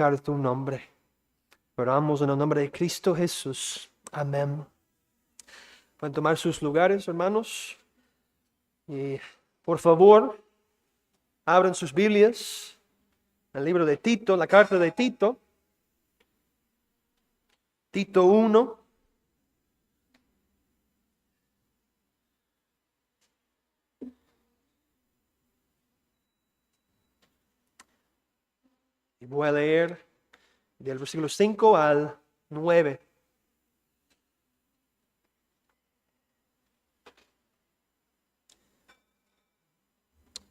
glorificar tu nombre. Oramos en el nombre de Cristo Jesús. Amén. Pueden tomar sus lugares, hermanos. Y por favor, abran sus Biblias. El libro de Tito, la carta de Tito. Tito 1. Y voy a leer del versículo 5 al 9.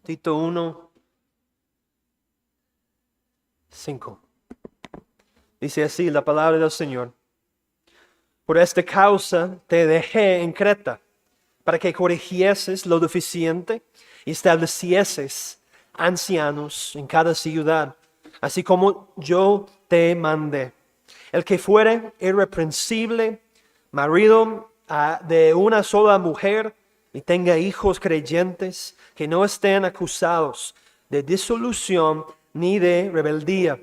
Tito 1, 5. Dice así la palabra del Señor. Por esta causa te dejé en Creta, para que corrigieses lo deficiente y establecieses ancianos en cada ciudad, así como yo te mandé. El que fuere irreprensible, marido de una sola mujer, y tenga hijos creyentes, que no estén acusados de disolución ni de rebeldía,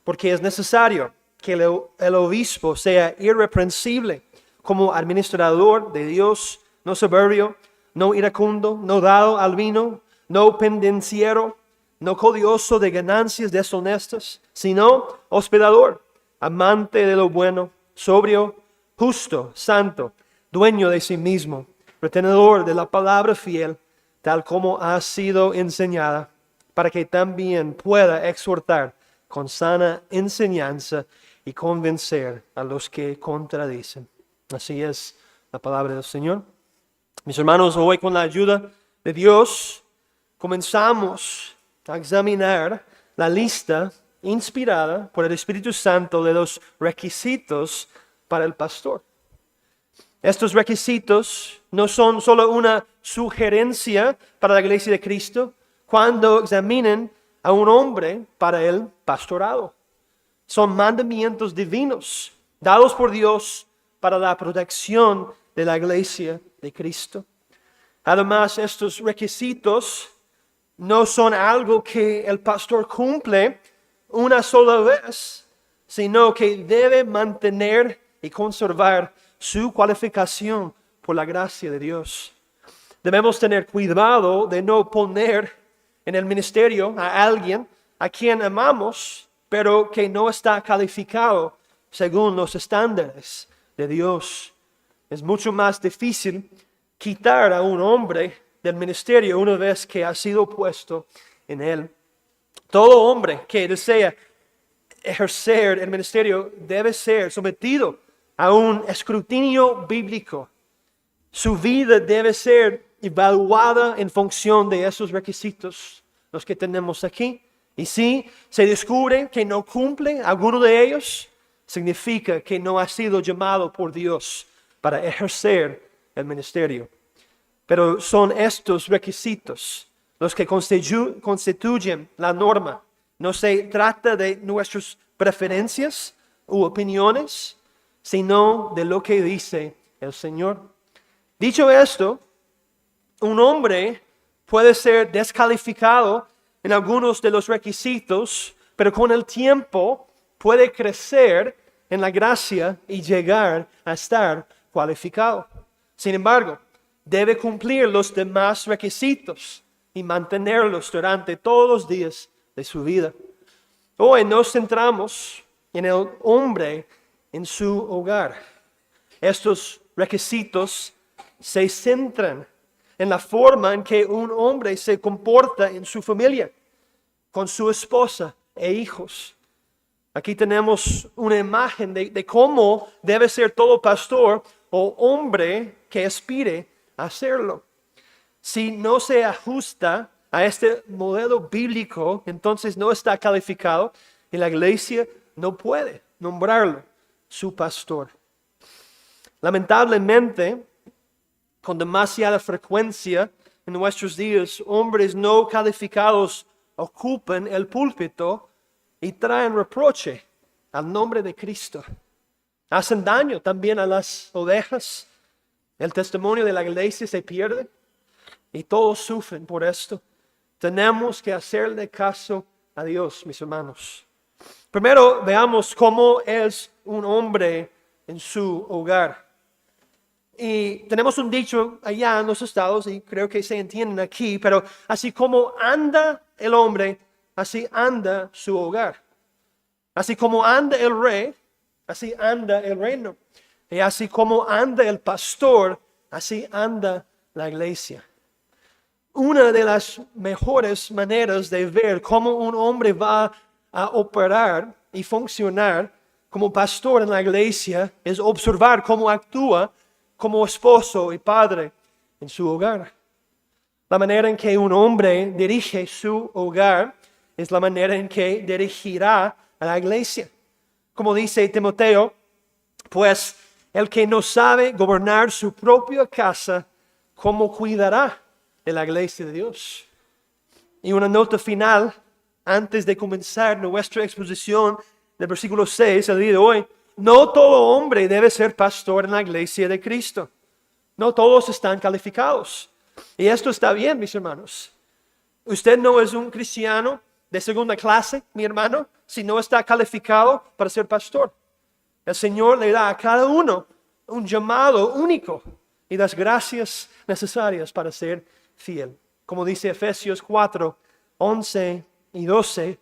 porque es necesario que el obispo sea irreprensible como administrador de Dios, no soberbio, no iracundo, no dado al vino, no pendenciero, no codicioso de ganancias deshonestas, sino hospedador, amante de lo bueno, sobrio, justo, santo, dueño de sí mismo, retenedor de la palabra fiel, tal como ha sido enseñada, para que también pueda exhortar con sana enseñanza y convencer a los que contradicen. Así es la palabra del Señor. Mis hermanos, hoy con la ayuda de Dios comenzamos a examinar la lista inspirada por el Espíritu Santo de los requisitos para el pastor. Estos requisitos no son solo una sugerencia para la iglesia de Cristo cuando examinen a un hombre para el pastorado. Son mandamientos divinos dados por Dios para la protección de la iglesia de Cristo. Además, estos requisitos no son algo que el pastor cumple una sola vez, sino que debe mantener y conservar su cualificación por la gracia de Dios. Debemos tener cuidado de no poner en el ministerio a alguien a quien amamos, pero que no está calificado según los estándares de Dios. Es mucho más difícil quitar a un hombre del ministerio una vez que ha sido puesto en él. Todo hombre que desea ejercer el ministerio debe ser sometido a un escrutinio bíblico. Su vida debe ser evaluada en función de esos requisitos, los que tenemos aquí. Y si se descubre que no cumple alguno de ellos, significa que no ha sido llamado por Dios para ejercer el ministerio. Pero son estos requisitos los que constituyen la norma. No se trata de nuestras preferencias u opiniones, sino de lo que dice el Señor. Dicho esto, un hombre puede ser descalificado en algunos de los requisitos, pero con el tiempo puede crecer en la gracia y llegar a estar cualificado. Sin embargo, debe cumplir los demás requisitos y mantenerlos durante todos los días de su vida. Hoy nos centramos en el hombre en su hogar. Estos requisitos se centran en la forma en que un hombre se comporta en su familia, con su esposa e hijos. Aquí tenemos una imagen de cómo debe ser todo pastor o hombre que aspire a hacerlo. Si no se ajusta a este modelo bíblico, entonces no está calificado y la iglesia no puede nombrarlo su pastor. Lamentablemente, con demasiada frecuencia en nuestros días, hombres no calificados ocupan el púlpito y traen reproche al nombre de Cristo. Hacen daño también a las ovejas. El testimonio de la iglesia se pierde y todos sufren por esto. Tenemos que hacerle caso a Dios, mis hermanos. Primero veamos cómo es un hombre en su hogar. Y tenemos un dicho allá en los estados, y creo que se entienden aquí, pero así como anda el hombre, así anda su hogar. Así como anda el rey, así anda el reino. Y así como anda el pastor, así anda la iglesia. Una de las mejores maneras de ver cómo un hombre va a operar y funcionar como pastor en la iglesia es observar cómo actúa como esposo y padre en su hogar. La manera en que un hombre dirige su hogar es la manera en que dirigirá a la iglesia. Como dice Timoteo, pues el que no sabe gobernar su propia casa, ¿cómo cuidará de la iglesia de Dios? Y una nota final, antes de comenzar nuestra exposición del versículo 6, el día de hoy. No todo hombre debe ser pastor en la iglesia de Cristo. No todos están calificados. Y esto está bien, mis hermanos. Usted no es un cristiano de segunda clase, mi hermano, si no está calificado para ser pastor. El Señor le da a cada uno un llamado único y las gracias necesarias para ser fiel. Como dice Efesios 4, 11 y 12,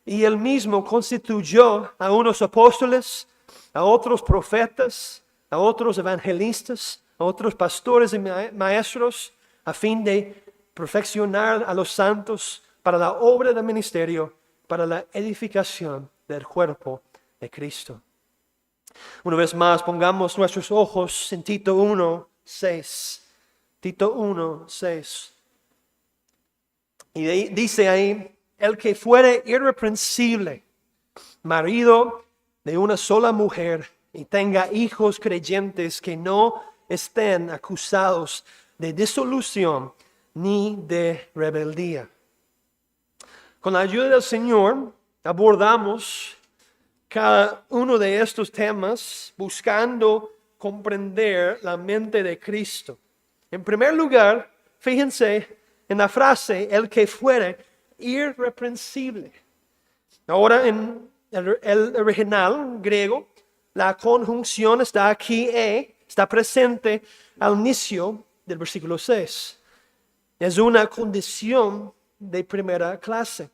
y Él mismo constituyó a unos apóstoles, a otros profetas, a otros evangelistas, a otros pastores y maestros, a fin de perfeccionar a los santos para la obra del ministerio, para la edificación del cuerpo de Cristo. Una vez más, pongamos nuestros ojos en Tito 1, 6. Tito 1, 6. Y dice ahí, el que fuere irreprensible, marido de una sola mujer, y tenga hijos creyentes que no estén acusados de disolución ni de rebeldía. Con la ayuda del Señor abordamos cada uno de estos temas buscando comprender la mente de Cristo. En primer lugar, fíjense en la frase, el que fuere irreprensible. Ahora en el original griego, la conjunción está aquí, está presente al inicio del versículo 6. Es una condición de primera clase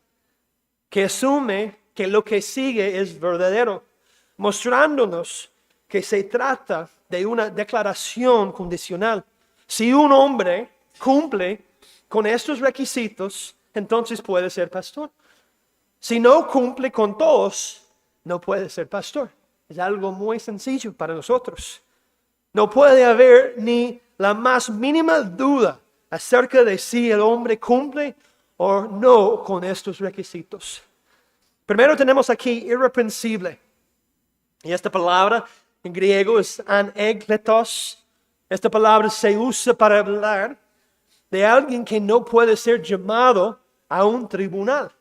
que asume que lo que sigue es verdadero, mostrándonos que se trata de una declaración condicional. Si un hombre cumple con estos requisitos, entonces puede ser pastor. Si no cumple con todos, no puede ser pastor. Es algo muy sencillo para nosotros. No puede haber ni la más mínima duda acerca de si el hombre cumple o no con estos requisitos. Primero tenemos aquí irreprensible. Y esta palabra en griego es anegletos. Esta palabra se usa para hablar de alguien que no puede ser llamado a un tribunal.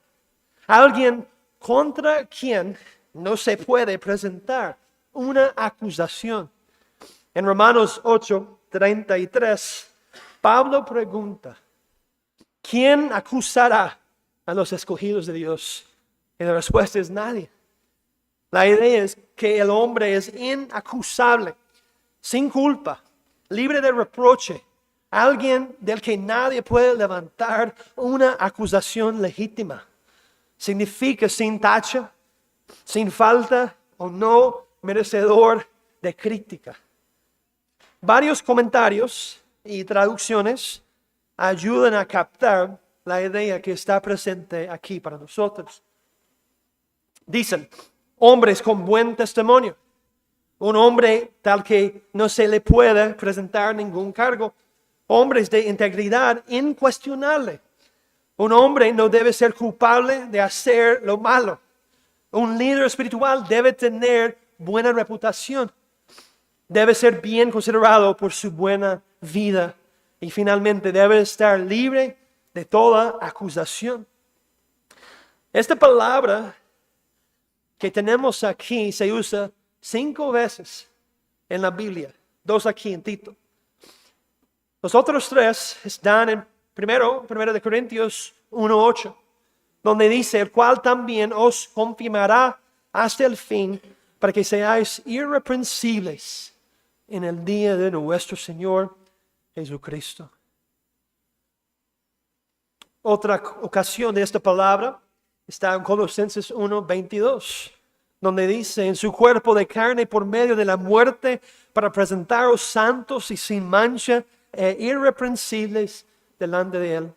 Alguien contra quien no se puede presentar una acusación. En Romanos 8, 33, Pablo pregunta, ¿quién acusará a los escogidos de Dios? Y la respuesta es nadie. La idea es que el hombre es inacusable, sin culpa, libre de reproche, alguien del que nadie puede levantar una acusación legítima. Significa sin tacha, sin falta o no merecedor de crítica. Varios comentarios y traducciones ayudan a captar la idea que está presente aquí para nosotros. Dicen, hombres con buen testimonio. Un hombre tal que no se le puede presentar ningún cargo. Hombres de integridad incuestionable. Un hombre no debe ser culpable de hacer lo malo. Un líder espiritual debe tener buena reputación. Debe ser bien considerado por su buena vida. Y finalmente debe estar libre de toda acusación. Esta palabra que tenemos aquí se usa 5 veces en la Biblia. 2 aquí en Tito. Los otros 3 están en primero de Corintios 1:8, donde dice, el cual también os confirmará hasta el fin, para que seáis irreprensibles en el día de nuestro Señor Jesucristo. Otra ocasión de esta palabra está en Colosenses 1:22, donde dice: en su cuerpo de carne por medio de la muerte, para presentaros santos y sin mancha e irreprensibles delante de Él.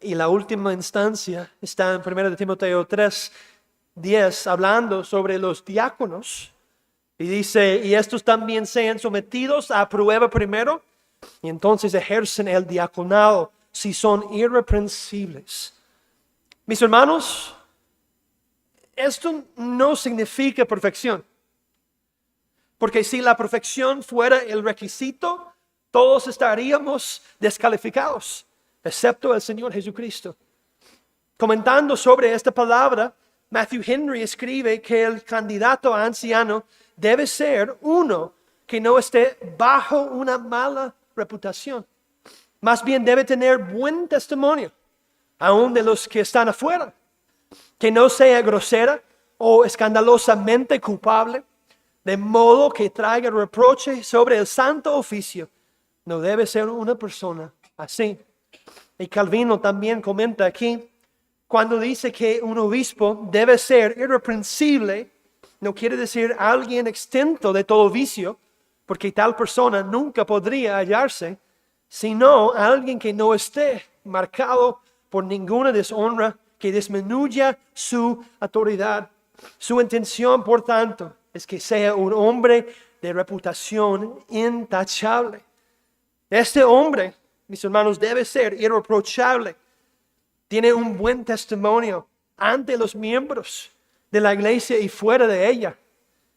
Y la última instancia está en 1 Timoteo 3:10, hablando sobre los diáconos. Y dice: y estos también sean sometidos a prueba primero, y entonces ejercen el diaconado si son irreprensibles. Mis hermanos, esto no significa perfección. Porque si la perfección fuera el requisito, todos estaríamos descalificados, excepto el Señor Jesucristo. Comentando sobre esta palabra, Matthew Henry escribe que el candidato a anciano debe ser uno que no esté bajo una mala reputación. Más bien debe tener buen testimonio, aun de los que están afuera. Que no sea grosera o escandalosamente culpable, de modo que traiga reproche sobre el santo oficio. No debe ser una persona así. Y Calvino también comenta aquí, cuando dice que un obispo debe ser irreprensible, no quiere decir alguien exento de todo vicio, porque tal persona nunca podría hallarse, sino alguien que no esté marcado por ninguna deshonra que disminuya su autoridad. Su intención, por tanto, es que sea un hombre de reputación intachable. Este hombre, mis hermanos, debe ser irreprochable. Tiene un buen testimonio ante los miembros de la iglesia y fuera de ella,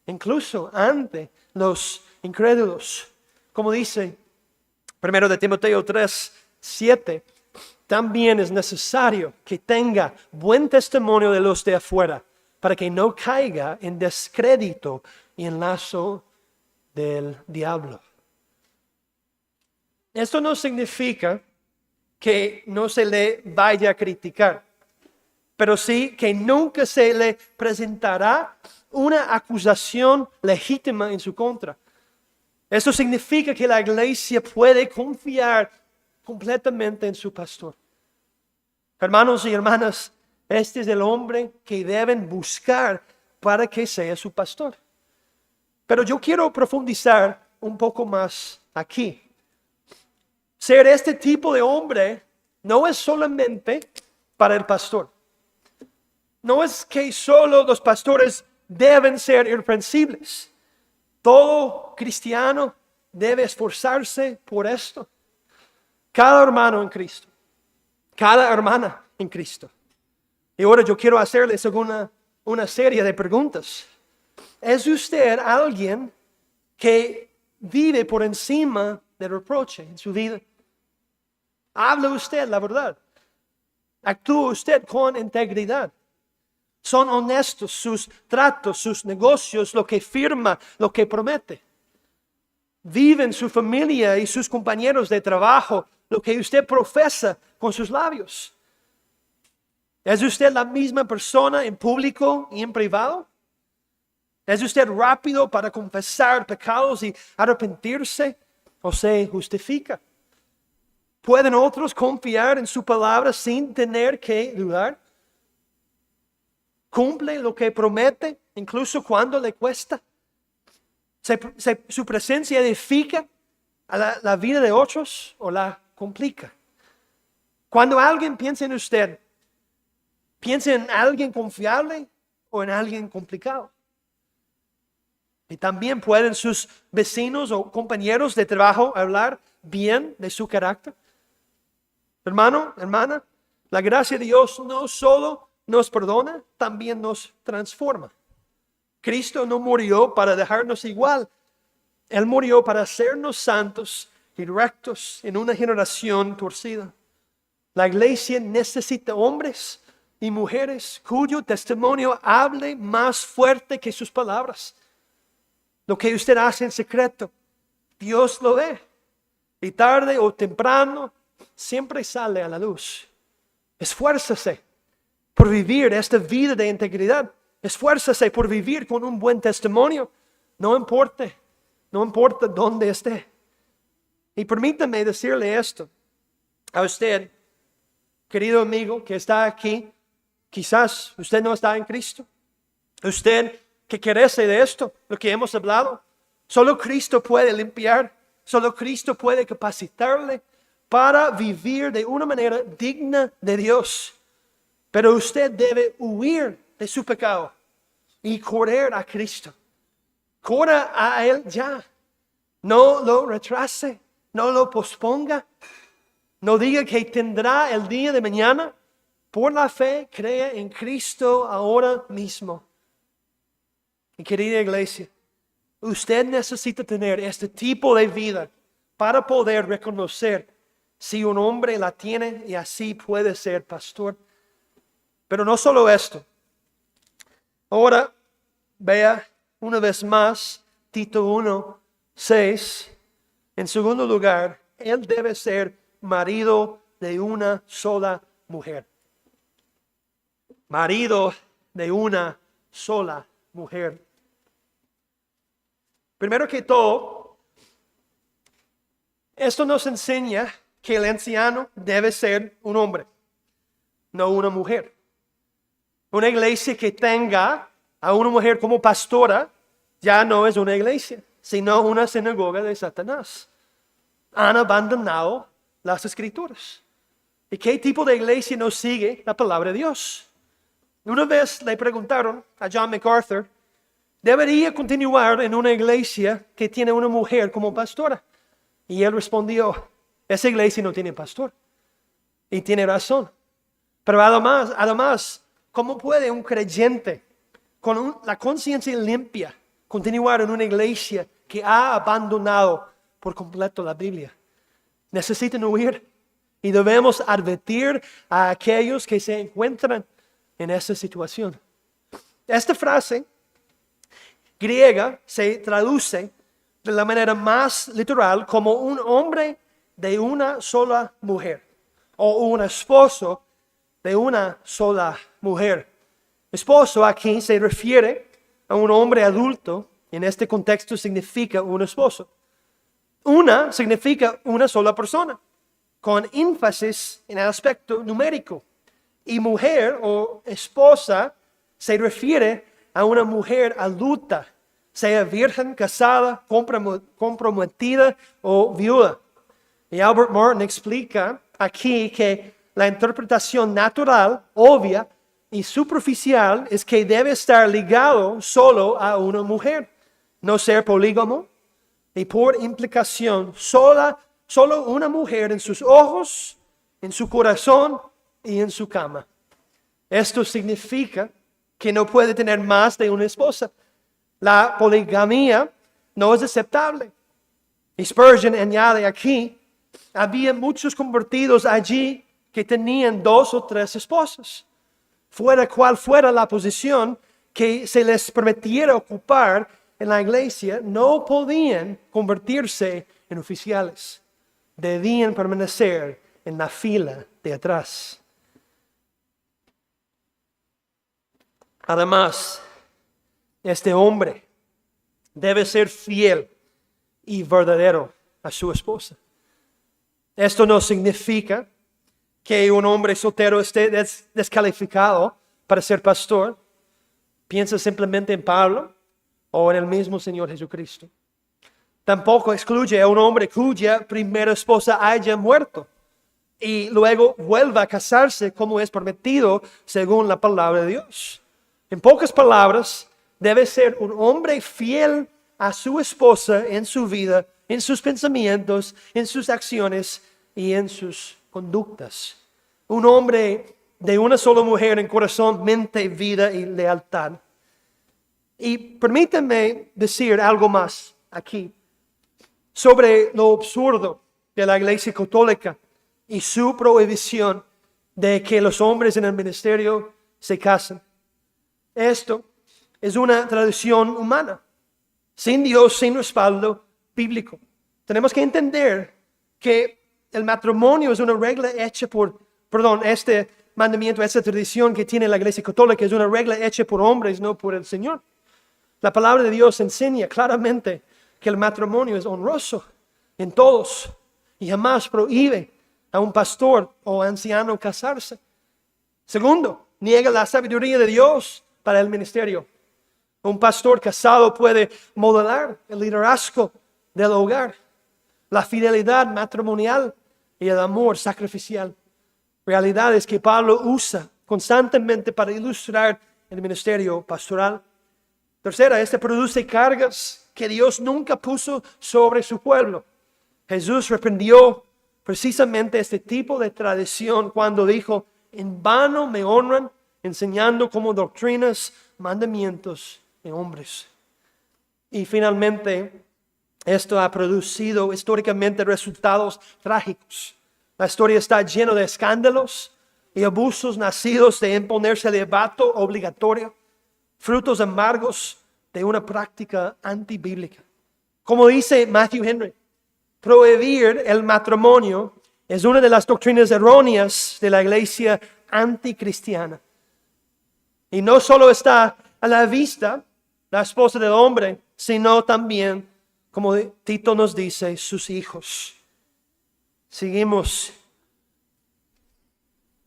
incluso ante los incrédulos. Como dice 1 Timoteo 3:7, también es necesario que tenga buen testimonio de los de afuera, para que no caiga en descrédito y en lazo del diablo. Esto no significa que no se le vaya a criticar, pero sí que nunca se le presentará una acusación legítima en su contra. Eso significa que la iglesia puede confiar completamente en su pastor. Hermanos y hermanas, este es el hombre que deben buscar para que sea su pastor. Pero yo quiero profundizar un poco más aquí. Ser este tipo de hombre no es solamente para el pastor. No es que solo los pastores deben ser irreprensibles. Todo cristiano debe esforzarse por esto. Cada hermano en Cristo. Cada hermana en Cristo. Y ahora yo quiero hacerles una serie de preguntas. ¿Es usted alguien que vive por encima del reproche en su vida? ¿Habla usted la verdad? ¿Actúa usted con integridad? ¿Son honestos sus tratos, sus negocios, lo que firma, lo que promete? ¿Viven su familia y sus compañeros de trabajo lo que usted profesa con sus labios? ¿Es usted la misma persona en público y en privado? ¿Es usted rápido para confesar pecados y arrepentirse o se justifica? ¿Pueden otros confiar en su palabra sin tener que dudar? ¿Cumple lo que promete incluso cuando le cuesta? ¿Su presencia edifica a la vida de otros o la complica? Cuando alguien piensa en usted, ¿piensa en alguien confiable o en alguien complicado? Y también pueden sus vecinos o compañeros de trabajo hablar bien de su carácter. Hermano, hermana, la gracia de Dios no solo nos perdona, también nos transforma. Cristo no murió para dejarnos igual. Él murió para hacernos santos y rectos en una generación torcida. La iglesia necesita hombres y mujeres cuyo testimonio hable más fuerte que sus palabras. Lo que usted hace en secreto, Dios lo ve. Y tarde o temprano, siempre sale a la luz. Esfuércese por vivir esta vida de integridad. Esfuércese por vivir con un buen testimonio. No importa dónde esté. Y permítame decirle esto a usted, querido amigo que está aquí. Quizás usted no está en Cristo. Usted que carece de esto, lo que hemos hablado. Solo Cristo puede limpiar. Solo Cristo puede capacitarle para vivir de una manera digna de Dios. Pero usted debe huir de su pecado y correr a Cristo. Corra a Él ya. No lo retrase, no lo posponga. No diga que tendrá el día de mañana. Por la fe, crea en Cristo ahora mismo. Y querida iglesia, usted necesita tener este tipo de vida para poder reconocer si un hombre la tiene y así puede ser pastor. Pero no solo esto. Ahora vea una vez más Tito 1:6. En segundo lugar, él debe ser marido de una sola mujer. Marido de una sola mujer. Primero que todo, esto nos enseña que el anciano debe ser un hombre, no una mujer. Una iglesia que tenga a una mujer como pastora ya no es una iglesia, sino una sinagoga de Satanás. Han abandonado las escrituras. ¿Y qué tipo de iglesia no sigue la palabra de Dios? Una vez le preguntaron a John MacArthur, ¿debería continuar en una iglesia que tiene una mujer como pastora? Y él respondió, esa iglesia no tiene pastor. Y tiene razón. Pero además, ¿cómo puede un creyente con la conciencia limpia continuar en una iglesia que ha abandonado por completo la Biblia? Necesitan huir y debemos advertir a aquellos que se encuentran en esa situación. Esta frase griega se traduce de la manera más literal como un hombre de una sola mujer o un esposo de una sola mujer. Esposo aquí se refiere a un hombre adulto, en este contexto significa un esposo. Una significa una sola persona, con énfasis en el aspecto numérico. Y mujer o esposa se refiere a una mujer adulta, sea virgen, casada, comprometida o viuda. Y Albert Martin explica aquí que la interpretación natural, obvia y superficial es que debe estar ligado solo a una mujer, no ser polígamo, y por implicación solo una mujer en sus ojos, en su corazón y en su cama. Esto significa que no puede tener más de una esposa. La poligamia no es aceptable. Y Spurgeon añade aquí, había muchos convertidos allí que tenían 2 o 3 esposas. Fuera cual fuera la posición que se les permitiera ocupar en la iglesia, no podían convertirse en oficiales. Debían permanecer en la fila de atrás. Además, este hombre debe ser fiel y verdadero a su esposa. Esto no significa que un hombre soltero esté descalificado para ser pastor. Piensa simplemente en Pablo o en el mismo Señor Jesucristo. Tampoco excluye a un hombre cuya primera esposa haya muerto y luego vuelva a casarse como es permitido según la palabra de Dios. En pocas palabras, debe ser un hombre fiel a su esposa en su vida, en sus pensamientos, en sus acciones y en sus conductas. Un hombre de una sola mujer en corazón, mente, vida y lealtad. Y permítanme decir algo más aquí sobre lo absurdo de la Iglesia Católica y su prohibición de que los hombres en el ministerio se casen. Esto es una tradición humana, sin Dios, sin respaldo bíblico. Tenemos que entender que el matrimonio es una regla hecha mandamiento, esa tradición que tiene la Iglesia Católica es una regla hecha por hombres, no por el Señor. La palabra de Dios enseña claramente que el matrimonio es honroso en todos y jamás prohíbe a un pastor o anciano casarse. Segundo, niega la sabiduría de Dios para el ministerio. Un pastor casado puede modelar el liderazgo del hogar, la fidelidad matrimonial y el amor sacrificial. Realidades que Pablo usa constantemente para ilustrar el ministerio pastoral. Tercera, este produce cargas que Dios nunca puso sobre su pueblo. Jesús reprendió precisamente este tipo de tradición cuando dijo: en vano me honran enseñando como doctrinas mandamientos de hombres. Y finalmente, esto ha producido históricamente resultados trágicos. La historia está llena de escándalos y abusos nacidos de imponerse el celibato obligatorio, frutos amargos de una práctica antibíblica. Como dice Matthew Henry, prohibir el matrimonio es una de las doctrinas erróneas de la iglesia anticristiana. Y no solo está a la vista la esposa del hombre, sino también, como Tito nos dice, sus hijos. Seguimos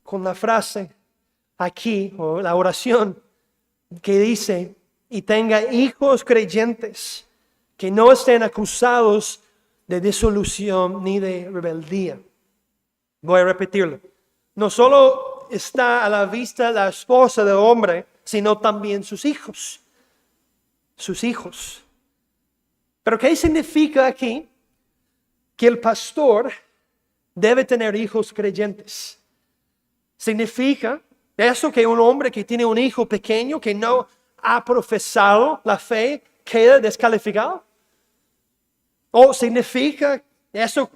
con la frase aquí, o la oración, que dice: y tenga hijos creyentes que no estén acusados de disolución ni de rebeldía. Voy a repetirlo. No solo está a la vista la esposa del hombre, sino también sus hijos. Sus hijos. Pero ¿qué significa aquí? Que el pastor debe tener hijos creyentes. ¿Significa eso que un hombre que tiene un hijo pequeño que no ha profesado la fe queda descalificado? ¿O significa eso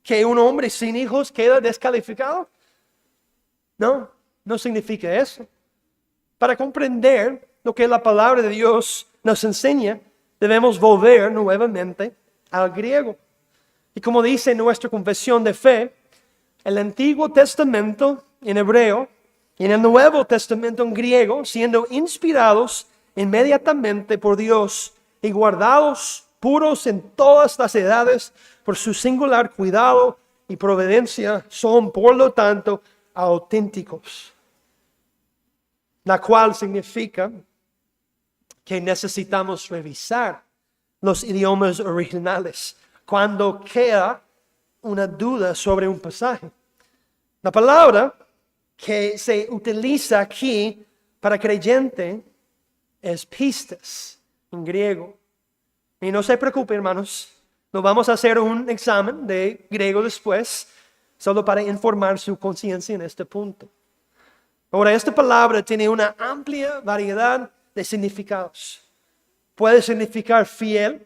que un hombre sin hijos queda descalificado? No, no significa eso. Para comprender lo que la palabra de Dios nos enseña, debemos volver nuevamente al griego. Y como dice nuestra confesión de fe, el Antiguo Testamento en hebreo y en el Nuevo Testamento en griego, siendo inspirados inmediatamente por Dios y guardados puros en todas las edades por su singular cuidado y providencia, son por lo tanto auténticos. La cual significa que necesitamos revisar los idiomas originales cuando queda una duda sobre un pasaje. La palabra que se utiliza aquí para creyente es pistes en griego. Y no se preocupen, hermanos, no vamos a hacer un examen de griego después, solo para informar su conciencia en este punto. Ahora, esta palabra tiene una amplia variedad de significados. Puede significar fiel,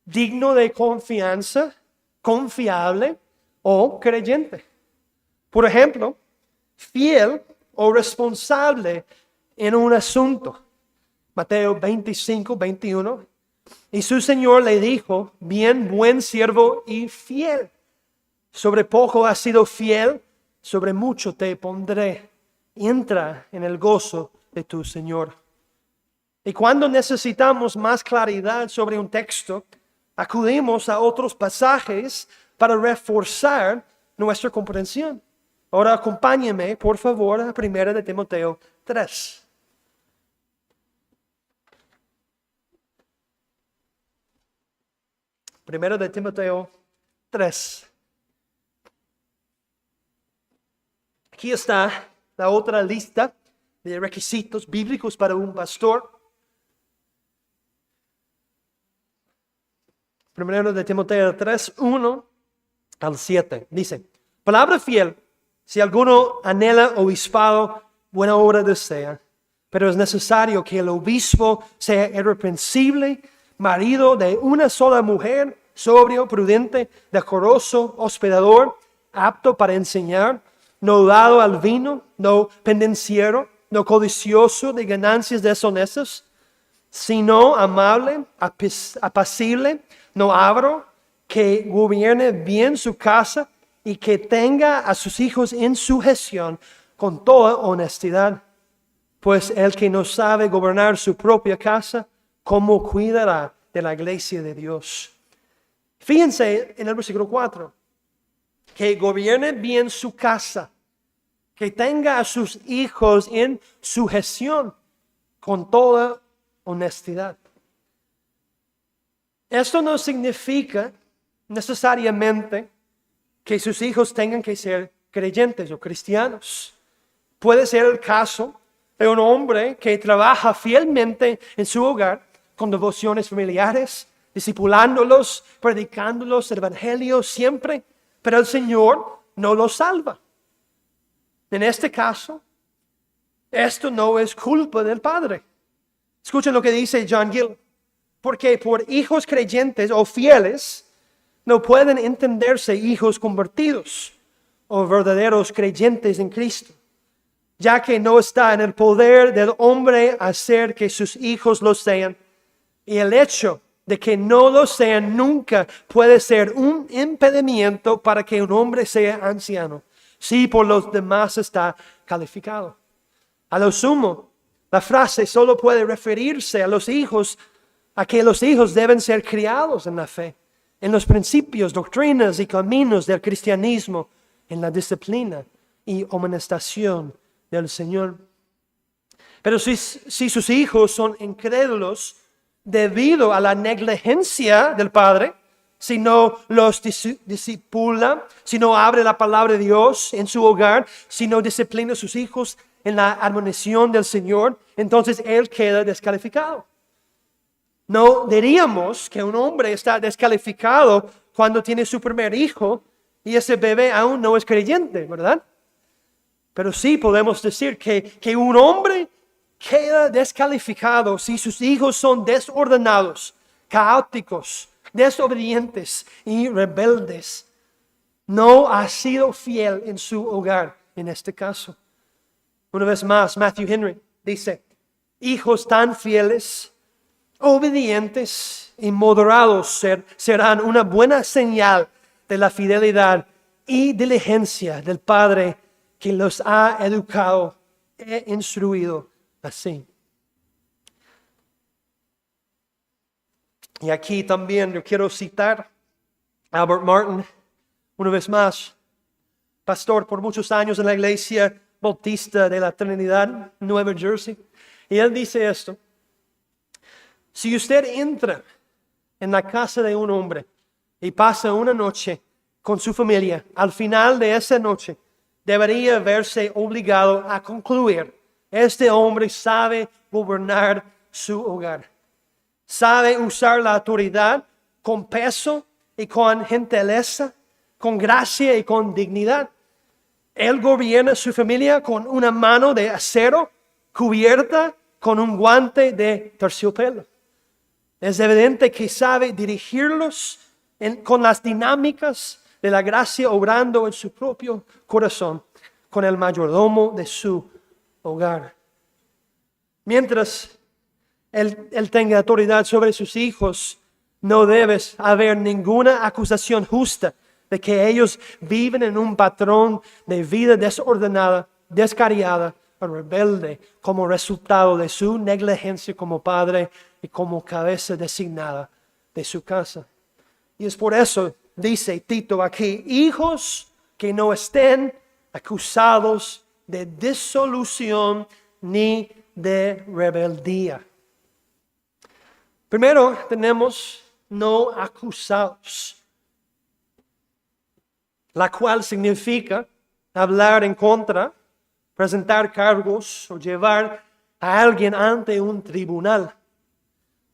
digno de confianza, confiable o creyente. Por ejemplo, fiel o responsable en un asunto. Mateo 25, 21. Y su Señor le dijo: bien, buen siervo y fiel. Sobre poco has sido fiel, sobre mucho te pondré. Entra en el gozo de tu Señor. Y cuando necesitamos más claridad sobre un texto, acudimos a otros pasajes para reforzar nuestra comprensión. Ahora acompáñeme, por favor, a 1 de Timoteo 3. Primero de Timoteo 3. Aquí está la otra lista de requisitos bíblicos para un pastor. Primero de Timoteo 3, 1 al 7. Dice: palabra fiel, si alguno anhela obispado, buena obra desea. Pero es necesario que el obispo sea irreprensible, marido de una sola mujer, sobrio, prudente, decoroso, hospedador, apto para enseñar, no dado al vino, no pendenciero, no codicioso de ganancias deshonestas, sino amable, apacible, no avaro, que gobierne bien su casa y que tenga a sus hijos en sujeción con toda honestidad. Pues el que no sabe gobernar su propia casa, ¿cómo cuidará de la iglesia de Dios? Fíjense en el versículo 4. Que gobierne bien su casa, que tenga a sus hijos en sujeción con toda honestidad. Esto no significa necesariamente que sus hijos tengan que ser creyentes o cristianos. Puede ser el caso de un hombre que trabaja fielmente en su hogar con devociones familiares, discipulándolos, predicándolos el evangelio siempre, pero el Señor no los salva. En este caso, esto no es culpa del padre. Escuchen lo que dice John Gill. Porque por hijos creyentes o fieles no pueden entenderse hijos convertidos o verdaderos creyentes en Cristo, ya que no está en el poder del hombre hacer que sus hijos lo sean. Y el hecho de que no lo sean nunca puede ser un impedimento para que un hombre sea anciano, si por los demás está calificado. A lo sumo, la frase solo puede referirse a los hijos, a que los hijos deben ser criados en la fe, en los principios, doctrinas y caminos del cristianismo, en la disciplina y amonestación del Señor. Pero si sus hijos son incrédulos debido a la negligencia del padre, si no los discipula, si no abre la palabra de Dios en su hogar, si no disciplina a sus hijos en la admonición del Señor, entonces él queda descalificado. No diríamos que un hombre está descalificado cuando tiene su primer hijo y ese bebé aún no es creyente, ¿verdad? Pero sí podemos decir que un hombre queda descalificado si sus hijos son desordenados, caóticos, desobedientes y rebeldes. No ha sido fiel en su hogar en este caso. Una vez más, Matthew Henry dice, hijos tan fieles, obedientes y moderados serán una buena señal de la fidelidad y diligencia del Padre que los ha educado e instruido así. Y aquí también yo quiero citar a Albert Martin, una vez más, pastor por muchos años en la Iglesia Bautista de la Trinidad, Nueva Jersey. Y él dice esto: si usted entra en la casa de un hombre y pasa una noche con su familia, al final de esa noche debería verse obligado a concluir: este hombre sabe gobernar su hogar, sabe usar la autoridad con peso y con gentileza, con gracia y con dignidad. Él gobierna su familia con una mano de acero cubierta con un guante de terciopelo. Es evidente que sabe dirigirlos con las dinámicas de la gracia obrando en su propio corazón, con el mayordomo de su hogar. Mientras él tenga autoridad sobre sus hijos, no debe haber ninguna acusación justa de que ellos viven en un patrón de vida desordenada, descarriada o rebelde como resultado de su negligencia como padre y como cabeza designada de su casa. Y es por eso, dice Tito aquí, hijos que no estén acusados de disolución ni de rebeldía. Primero tenemos no acusados, la cual significa hablar en contra, presentar cargos o llevar a alguien ante un tribunal.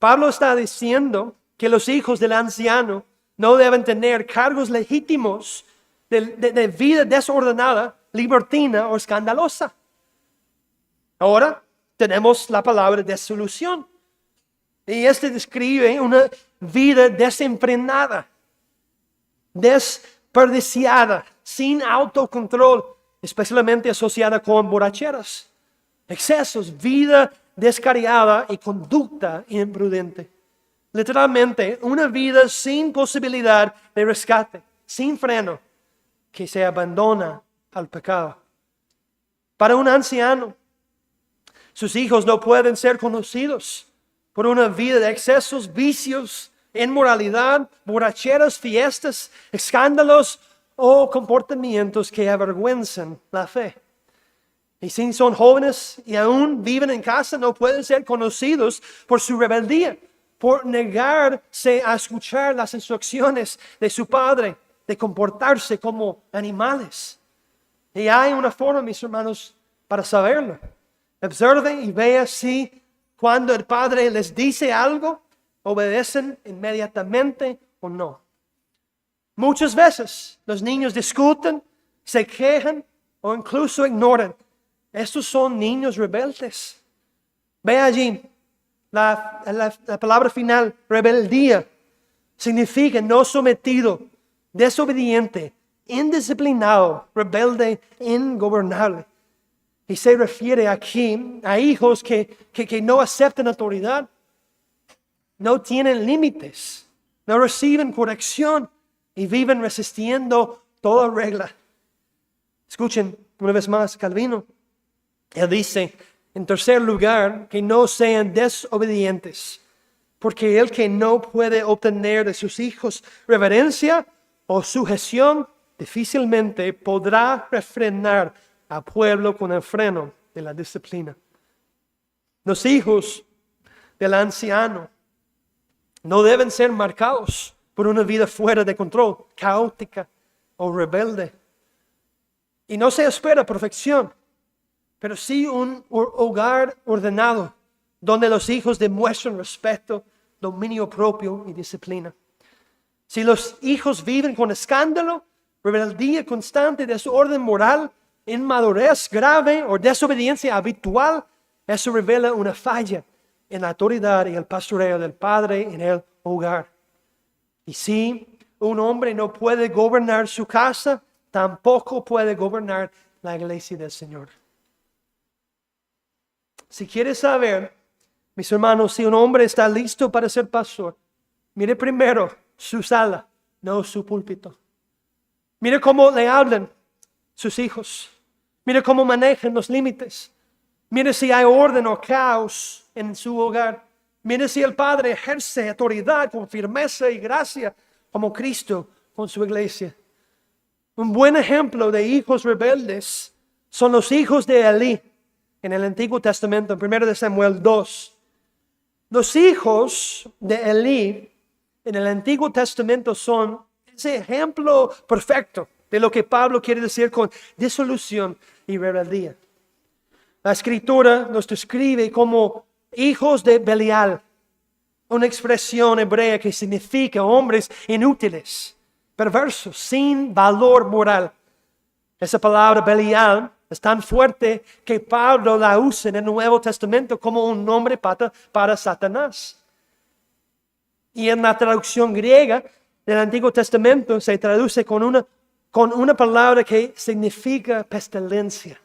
Pablo está diciendo que los hijos del anciano no deben tener cargos legítimos de vida desordenada, libertina o escandalosa. Ahora tenemos la palabra disolución. Y este describe una vida desenfrenada, desperdiciada, sin autocontrol, especialmente asociada con borracheras, excesos, vida descarriada y conducta imprudente. Literalmente, una vida sin posibilidad de rescate, sin freno, que se abandona al pecado. Para un anciano, sus hijos no pueden ser conocidos por una vida de excesos, vicios, inmoralidad, borracheras, fiestas, escándalos o comportamientos que avergüenzan la fe. Y si son jóvenes y aún viven en casa, no pueden ser conocidos por su rebeldía, por negarse a escuchar las instrucciones de su padre, de comportarse como animales. Y hay una forma, mis hermanos, para saberlo. Observe y vea si cuando el padre les dice algo, obedecen inmediatamente o no. Muchas veces los niños discuten, se quejan o incluso ignoran. Estos son niños rebeldes. Ve allí la palabra final, rebeldía, significa no sometido, desobediente, indisciplinado, rebelde, ingobernable. Y se refiere aquí a hijos que no aceptan autoridad, no tienen límites, no reciben corrección y viven resistiendo toda regla. Escuchen una vez más Calvino. Él dice, en tercer lugar, que no sean desobedientes, porque el que no puede obtener de sus hijos reverencia o sujeción, difícilmente podrá refrenar al pueblo con el freno de la disciplina. Los hijos del anciano no deben ser marcados por una vida fuera de control, caótica o rebelde. Y no se espera perfección, pero sí un hogar ordenado, donde los hijos demuestran respeto, dominio propio y disciplina. Si los hijos viven con escándalo, rebeldía constante, desorden moral, inmadurez grave o desobediencia habitual, eso revela una falla en la autoridad y el pastoreo del padre en el hogar. Y si un hombre no puede gobernar su casa, tampoco puede gobernar la iglesia del Señor. Si quieres saber, mis hermanos, si un hombre está listo para ser pastor, mire primero su sala, no su púlpito. Mire cómo le hablan sus hijos. Mire cómo manejan los límites. Mire si hay orden o caos en su hogar. Mire si el padre ejerce autoridad con firmeza y gracia como Cristo con su iglesia. Un buen ejemplo de hijos rebeldes son los hijos de Elí en el Antiguo Testamento, en 1 Samuel 2. Los hijos de Elí en el Antiguo Testamento son ese ejemplo perfecto de lo que Pablo quiere decir con disolución y rebeldía. La Escritura nos describe como hijos de Belial, una expresión hebrea que significa hombres inútiles, perversos, sin valor moral. Esa palabra Belial es tan fuerte que Pablo la usa en el Nuevo Testamento como un nombre para Satanás. Y en la traducción griega del Antiguo Testamento se traduce con una palabra que significa pestilencia,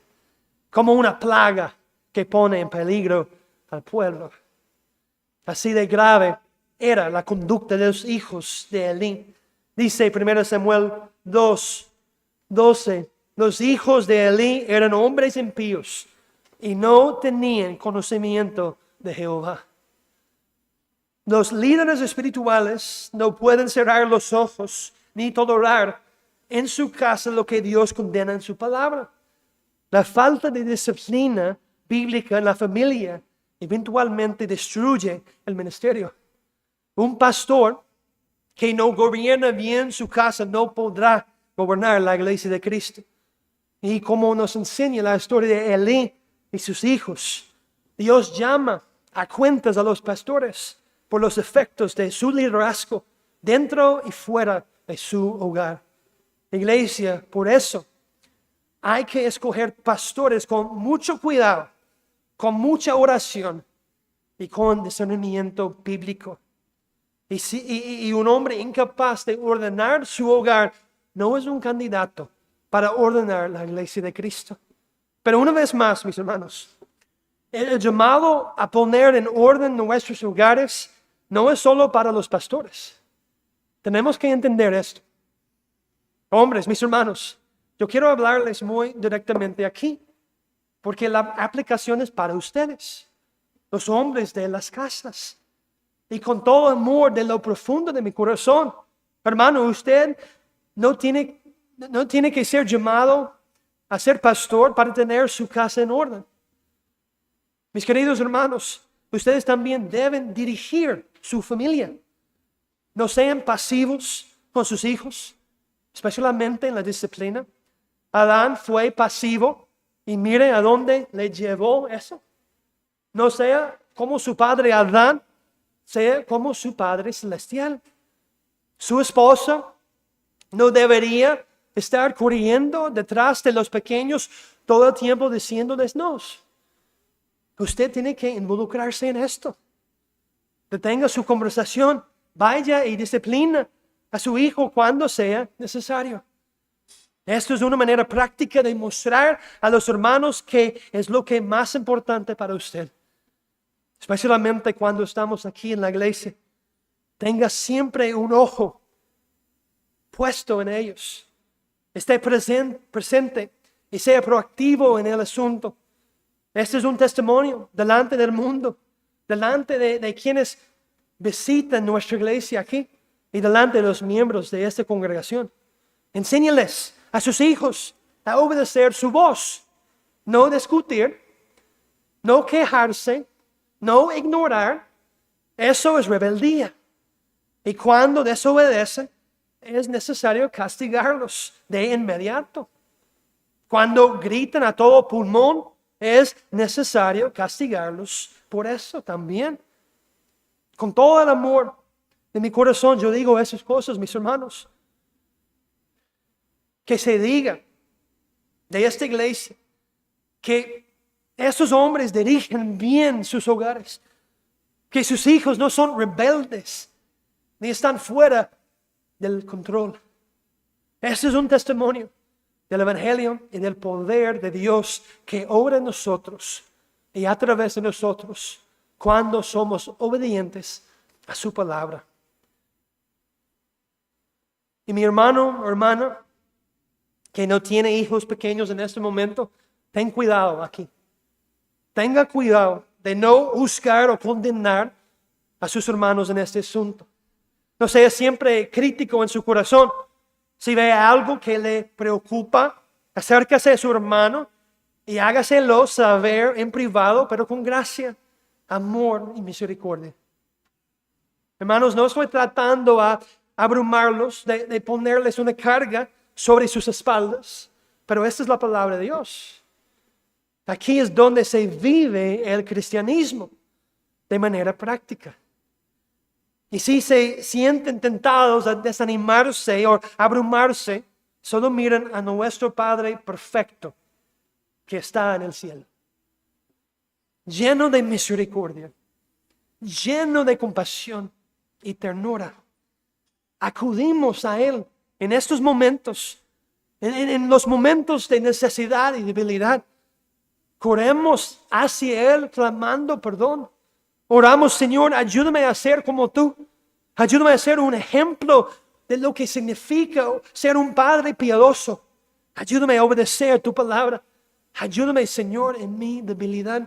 como una plaga que pone en peligro al pueblo. Así de grave era la conducta de los hijos de Elí. Dice 1 Samuel 2:12, los hijos de Elí eran hombres impíos y no tenían conocimiento de Jehová. Los líderes espirituales no pueden cerrar los ojos ni tolerar en su casa lo que Dios condena en su palabra. La falta de disciplina bíblica en la familia eventualmente destruye el ministerio. Un pastor que no gobierna bien su casa no podrá gobernar la iglesia de Cristo. Y como nos enseña la historia de Elí y sus hijos, Dios llama a cuentas a los pastores por los efectos de su liderazgo dentro y fuera de su hogar. Iglesia, por eso hay que escoger pastores con mucho cuidado, con mucha oración y con discernimiento bíblico. Y un hombre incapaz de ordenar su hogar no es un candidato para ordenar la iglesia de Cristo. Pero una vez más, mis hermanos, el llamado a poner en orden nuestros hogares no es solo para los pastores. Tenemos que entender esto. Hombres, mis hermanos, yo quiero hablarles muy directamente aquí. porque la aplicación es para ustedes, los hombres de las casas. Y con todo amor de lo profundo de mi corazón, hermano, usted no tiene que ser llamado a ser pastor para tener su casa en orden. Mis queridos hermanos, ustedes también deben dirigir su familia. No sean pasivos con sus hijos, especialmente en la disciplina. Adán fue pasivo y mire a dónde le llevó eso. No sea como su padre Adán, sea como su Padre Celestial. Su esposa no debería estar corriendo detrás de los pequeños todo el tiempo diciéndoles no. Usted tiene que involucrarse en esto. Detenga su conversación, vaya y disciplina a su hijo cuando sea necesario. Esto es una manera práctica de mostrar a los hermanos que es lo que es más importante para usted. Especialmente cuando estamos aquí en la iglesia. Tenga siempre un ojo puesto en ellos. Esté presente y sea proactivo en el asunto. Este es un testimonio delante del mundo, delante de quienes visitan nuestra iglesia aquí y delante de los miembros de esta congregación. Enséñales a sus hijos a obedecer su voz, no discutir, no quejarse, no ignorar. Eso es rebeldía. Y cuando desobedecen, es necesario castigarlos de inmediato. Cuando gritan a todo pulmón, es necesario castigarlos por eso también. Con todo el amor de mi corazón, yo digo esas cosas, mis hermanos. Que se diga de esta iglesia que esos hombres dirigen bien sus hogares, que sus hijos no son rebeldes, ni están fuera del control. Ese es un testimonio del Evangelio y del poder de Dios que obra en nosotros y a través de nosotros cuando somos obedientes a su palabra. Y mi hermano o hermana que no tiene hijos pequeños en este momento, ten cuidado aquí. Tenga cuidado de no juzgar o condenar a sus hermanos en este asunto. No sea siempre crítico en su corazón. Si ve algo que le preocupa, acérquese a su hermano y hágaselo saber en privado, pero con gracia, amor y misericordia. Hermanos, no estoy tratando a abrumarlos, de ponerles una carga sobre sus espaldas, pero esta es la palabra de Dios. Aquí es donde se vive el cristianismo de manera práctica. Y si se sienten tentados a desanimarse o abrumarse, solo miren a nuestro Padre perfecto que está en el cielo, lleno de misericordia, lleno de compasión y ternura. Acudimos a Él en estos momentos, en los momentos de necesidad y debilidad. Corremos hacia Él clamando perdón. Oramos, Señor, ayúdame a ser como tú. Ayúdame a ser un ejemplo de lo que significa ser un padre piadoso. Ayúdame a obedecer tu palabra. Ayúdame, Señor, en mi debilidad.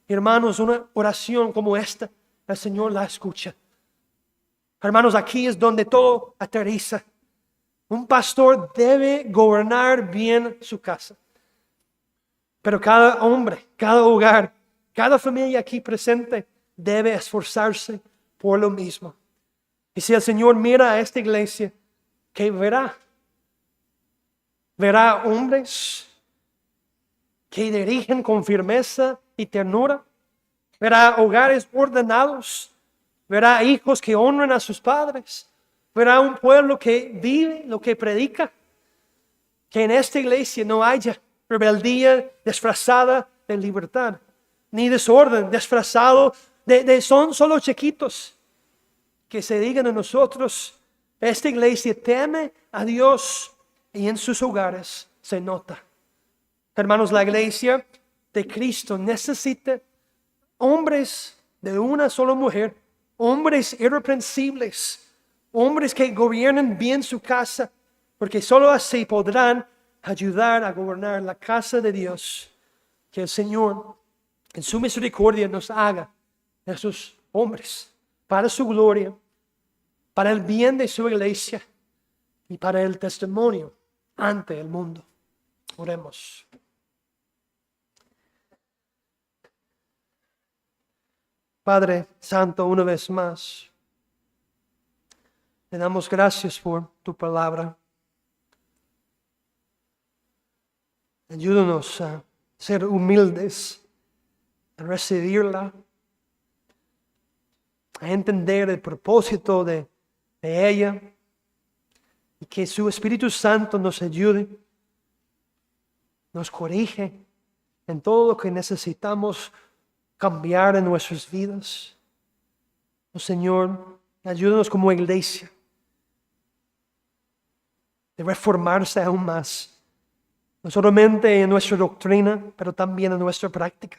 Hermanos, una oración como esta, el Señor la escucha. Hermanos, aquí es donde todo aterriza. Un pastor debe gobernar bien su casa. Pero cada hombre, cada hogar, cada familia aquí presente debe esforzarse por lo mismo. Y si el Señor mira a esta iglesia, ¿qué verá? Verá hombres que dirigen con firmeza y ternura. Verá hogares ordenados. Verá hijos que honran a sus padres. Verá un pueblo que vive lo que predica. Que en esta iglesia no haya rebeldía disfrazada de libertad, ni desorden disfrazado de son solo chiquitos. Que se digan a nosotros, esta iglesia teme a Dios y en sus hogares se nota. Hermanos, la iglesia de Cristo necesita hombres de una sola mujer, hombres irreprensibles, hombres que gobiernen bien su casa, porque solo así podrán ayudar a gobernar la casa de Dios. Que el Señor, en su misericordia, nos haga esos hombres para su gloria, para el bien de su iglesia y para el testimonio ante el mundo. Oremos. Padre Santo, una vez más, le damos gracias por tu palabra. Ayúdanos a ser humildes, a recibirla, a entender el propósito de ella, y que su Espíritu Santo nos ayude, nos corrige en todo lo que necesitamos cambiar en nuestras vidas. Oh Señor, ayúdanos como iglesia de reformarse aún más, no solamente en nuestra doctrina, pero también en nuestra práctica.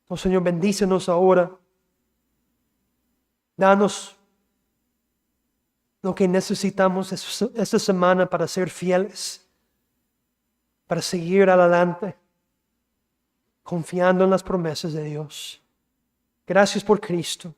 Oh Señor, bendícenos ahora. Danos lo que necesitamos esta semana para ser fieles, para seguir adelante, confiando en las promesas de Dios. Gracias por Cristo.